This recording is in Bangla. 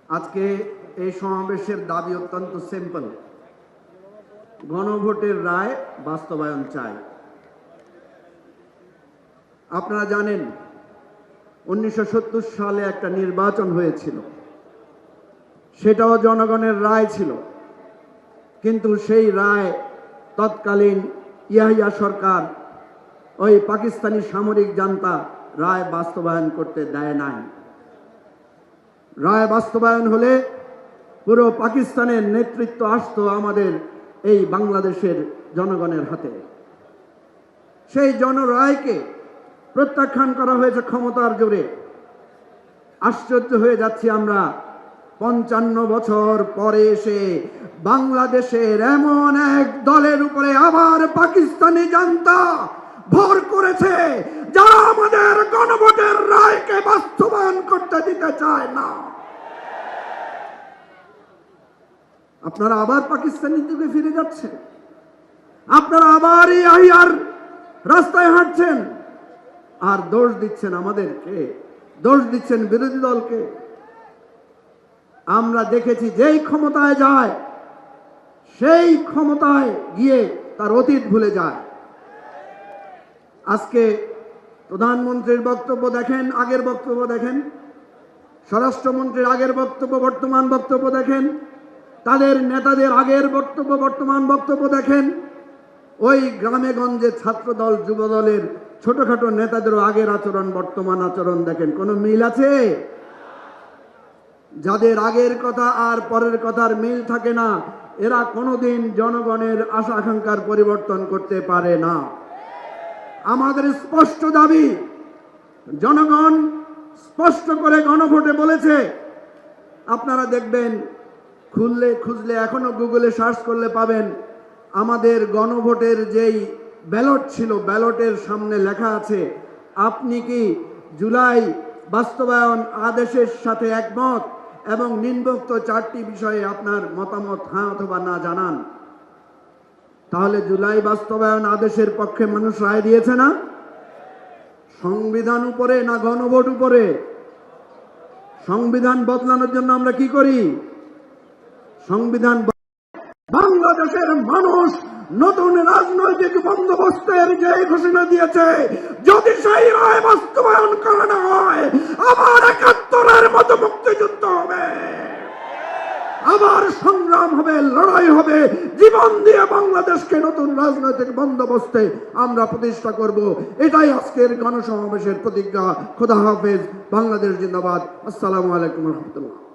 আজকে এই সমাবেশের দাবি অত্যন্ত সিম্পল। গণভোটের রায় বাস্তবায়ন চাই। আপনারা জানেন 1970 সালে একটা নির্বাচন হয়েছিল, সেটাও জনগণের রায় ছিল, কিন্তু সেই রায় তৎকালীন ইয়াহিয়া সরকার ওই পাকিস্তানি সামরিক জান্তা রায় বাস্তবায়ন করতে দেয় নাই। রায় বাস্তবায়ন হলে পুরো পাকিস্তানের নেতৃত্ব আসতো আমাদের এই বাংলাদেশের জনগণের হাতে। সেই জনরায়কে প্রত্যাখ্যান করা হয়েছে ক্ষমতার জোরে। আশ্চর্য হয়ে যাচ্ছি আমরা, 55 বছর পরে এসে বাংলাদেশের এমন এক দলের উপরে আবার পাকিস্তানি জান্তা ভর করেছে যারা আমাদের গণভোটের রায়কে বাস্তবায়ন করতে দিতে চায় না। আপনারা আবার পাকিস্তানি যুগে ফিরে যাচ্ছেন, আপনারা আবার এই আহিয়ার রাস্তায় হাঁটছেন, আর দোষ দিচ্ছেন আমাদেরকে, দোষ দিচ্ছেন বিরোধী দলকে। আমরা দেখেছি যেই ক্ষমতায় যায় সেই ক্ষমতায় গিয়ে তার অতীত ভুলে যায়। আজকে প্রধানমন্ত্রীর বক্তব্য দেখেন, আগের বক্তব্য দেখেন, স্বরাষ্ট্রমন্ত্রীর আগের বক্তব্য, বর্তমান বক্তব্য দেখেন, তাদের নেতাদের আগের বক্তব্য, বর্তমান বক্তব্য দেখেন। ওই গ্রামে গঞ্জে ছাত্রদল যুবদলের ছোটখাটো নেতাদেরও আগের আচরণ বর্তমান আচরণ দেখেন, কোনো মিল আছে? যাদের আগের কথা আর পরের কথার মিল থাকে না, এরা কোনোদিন জনগণের আশা আকাঙ্ক্ষার পরিবর্তন করতে পারে না। আমাদের স্পষ্ট দাবি, জনগণ স্পষ্ট করে গণভোটে বলেছে। আপনারা দেখবেন, খুঁজলে এখনো গুগলে সার্চ করলে পাবেন, আমাদের গণভোটের যেই ব্যালট ছিল, ব্যালটের সামনে লেখা আছে আপনি কি জুলাই বাস্তবায়ন আদেশের সাথে একমত এবং নিম্নোক্ত 4টি বিষয়ে আপনার মতামত হ্যাঁ অথবা না জানান। তাহলে জুলাই বাস্তবায়ন আদেশের পক্ষে মানুষ রায় দিয়েছে না? সংবিধান উপরে না গণভোট উপরে? সংবিধান বদলানোর জন্য আমরা কি করি? সংবিধান বাংলাদেশের মানুষ নতুন রাজনৈতিক বন্দোবস্তের যে ঘোষণা দিয়েছে, যদি সেই রায় বাস্তবায়ন করা না হয় আবার 71-এর মতো মুক্তিযুদ্ধ হবে, আবার সংগ্রাম হবে, লড়াই হবে, জীবন দিয়ে বাংলাদেশকে নতুন রাজনৈতিক বন্দোবস্তে আমরা প্রতিষ্ঠা করব। এটাই আজকের গণসমাবেশের প্রতিজ্ঞা। খোদা হাফেজ। বাংলাদেশ জিন্দাবাদ। আসসালামু আলাইকুম রহমতুল্লাহ।